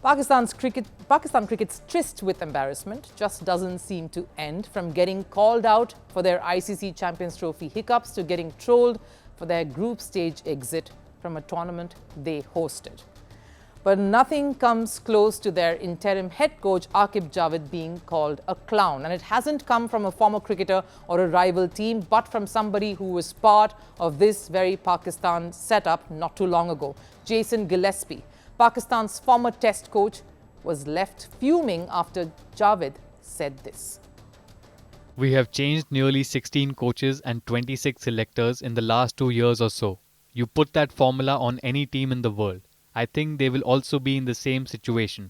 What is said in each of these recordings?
Pakistan cricket's tryst with embarrassment just doesn't seem to end, from getting called out for their ICC Champions Trophy hiccups to getting trolled for their group stage exit from a tournament they hosted. But nothing comes close to their interim head coach Aqqib Javed being called a clown. And it hasn't come from a former cricketer or a rival team, but from somebody who was part of this very Pakistan setup not too long ago. Jason Gillespie, Pakistan's former test coach, was left fuming after Javed said this. We have changed nearly 16 coaches and 26 selectors in the last 2 years or so. You put that formula on any team in the world. I think they will also be in the same situation.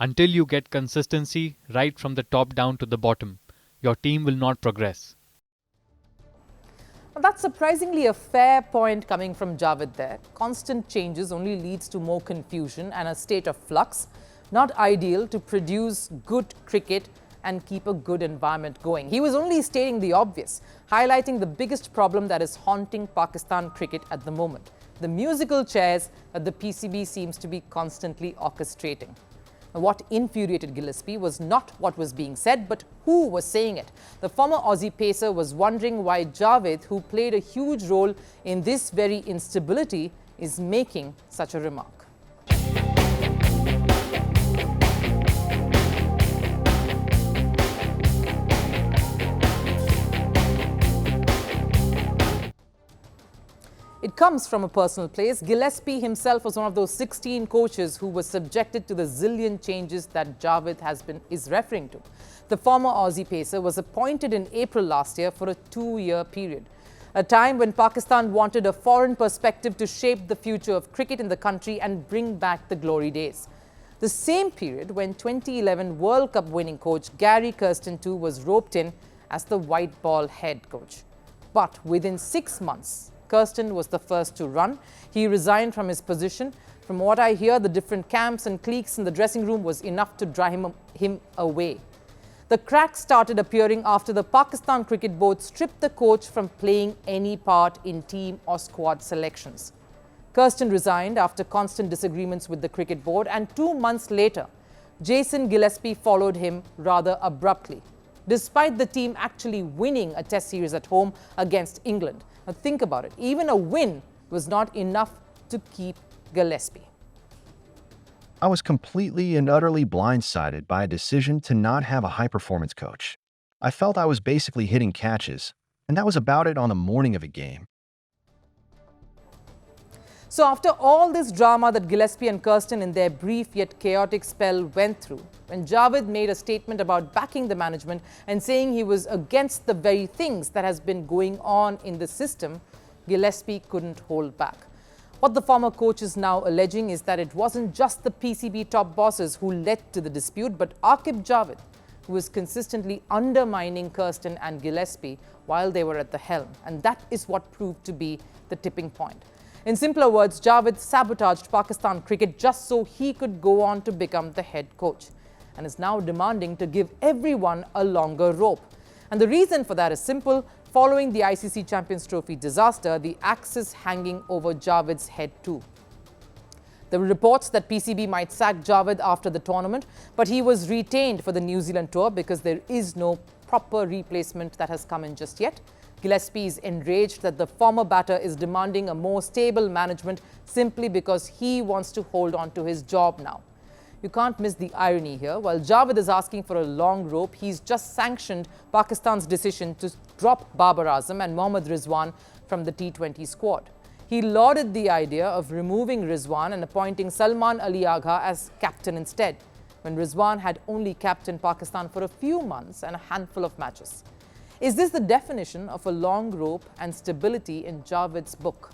Until you get consistency right from the top down to the bottom, your team will not progress. Well, that's surprisingly a fair point coming from Javed there. Constant changes only leads to more confusion and a state of flux. Not ideal to produce good cricket and keep a good environment going. He was only stating the obvious, highlighting the biggest problem that is haunting Pakistan cricket at the moment: the musical chairs that the PCB seems to be constantly orchestrating. Now, what infuriated Gillespie was not what was being said, but who was saying it. The former Aussie pacer was wondering why Javed, who played a huge role in this very instability, is making such a remark. It comes from a personal place. Gillespie himself was one of those 16 coaches who was subjected to the zillion changes that Javed is referring to. The former Aussie pacer was appointed in April last year for a 2-year period, a time when Pakistan wanted a foreign perspective to shape the future of cricket in the country and bring back the glory days. The same period when 2011 World Cup winning coach Gary Kirsten too was roped in as the white ball head coach. But within 6 months, Kirsten was the first to run. He resigned from his position. From what I hear, the different camps and cliques in the dressing room was enough to drive him away. The cracks started appearing after the Pakistan Cricket Board stripped the coach from playing any part in team or squad selections. Kirsten resigned after constant disagreements with the Cricket Board, and 2 months later, Jason Gillespie followed him rather abruptly, despite the team actually winning a test series at home against England. Now think about it, even a win was not enough to keep Gillespie. I was completely and utterly blindsided by a decision to not have a high-performance coach. I felt I was basically hitting catches, and that was about it on the morning of a game. So after all this drama that Gillespie and Kirsten in their brief yet chaotic spell went through, when Javed made a statement about backing the management and saying he was against the very things that has been going on in the system, Gillespie couldn't hold back. What the former coach is now alleging is that it wasn't just the PCB top bosses who led to the dispute, but Aqqib Javed, who was consistently undermining Kirsten and Gillespie while they were at the helm. And that is what proved to be the tipping point. In simpler words, Javed sabotaged Pakistan cricket just so he could go on to become the head coach, and is now demanding to give everyone a longer rope. And the reason for that is simple. Following the ICC Champions Trophy disaster, the axe is hanging over Javed's head too. There were reports that PCB might sack Javed after the tournament, but he was retained for the New Zealand tour because there is no proper replacement that has come in just yet. Gillespie is enraged that the former batter is demanding a more stable management simply because he wants to hold on to his job now. You can't miss the irony here. While Javed is asking for a long rope, he's just sanctioned Pakistan's decision to drop Babar Azam and Mohammad Rizwan from the T20 squad. He lauded the idea of removing Rizwan and appointing Salman Ali Agha as captain instead, when Rizwan had only captained Pakistan for a few months and a handful of matches. Is this the definition of a long rope and stability in Javed's book?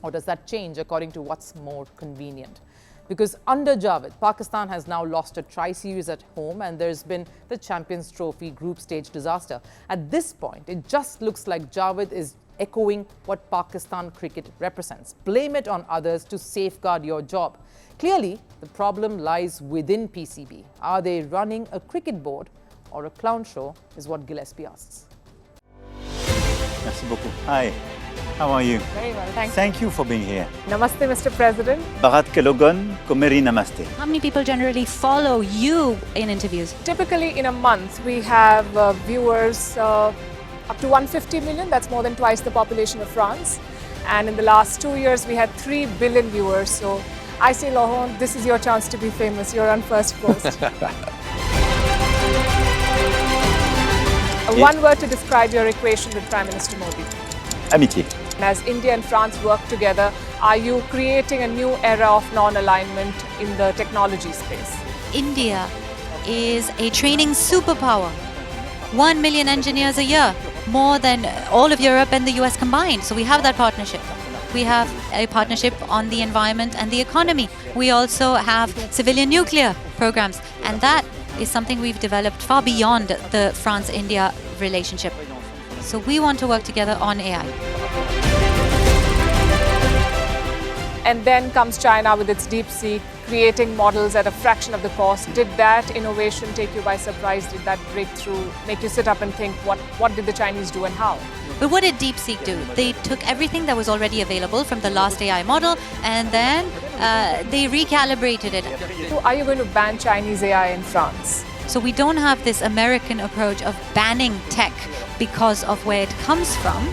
Or does that change according to what's more convenient? Because under Javed, Pakistan has now lost a tri-series at home, and there's been the Champions Trophy group stage disaster. At this point, it just looks like Javed is echoing what Pakistan cricket represents. Blame it on others to safeguard your job. Clearly, the problem lies within PCB. Are they running a cricket board or a clown show, is what Gillespie asks. Merci beaucoup. Hi. How are you? Very well, thank you. Thank you for being here. Namaste, Mr. President. Bharat Kelogan, Kumeri Namaste. How many people generally follow you in interviews? Typically in a month we have viewers up to 150 million, that's more than twice the population of France. And in the last 2 years we had 3 billion viewers. So I say, Laurent, this is your chance to be famous. You're on Firstpost. One word to describe your equation with Prime Minister Modi. Amitié. As India and France work together, are you creating a new era of non-alignment in the technology space? India is a training superpower. 1 million engineers a year, more than all of Europe and the US combined. So we have that partnership. We have a partnership on the environment and the economy. We also have civilian nuclear programs, and that is something we've developed far beyond the France-India relationship. So we want to work together on AI. And then comes China with its DeepSeek, creating models at a fraction of the cost. Did that innovation take you by surprise? Did that breakthrough make you sit up and think, what did the Chinese do and how? But what did DeepSeek do? They took everything that was already available from the last AI model, and then they recalibrated it. So are you going to ban Chinese AI in France? So we don't have this American approach of banning tech because of where it comes from.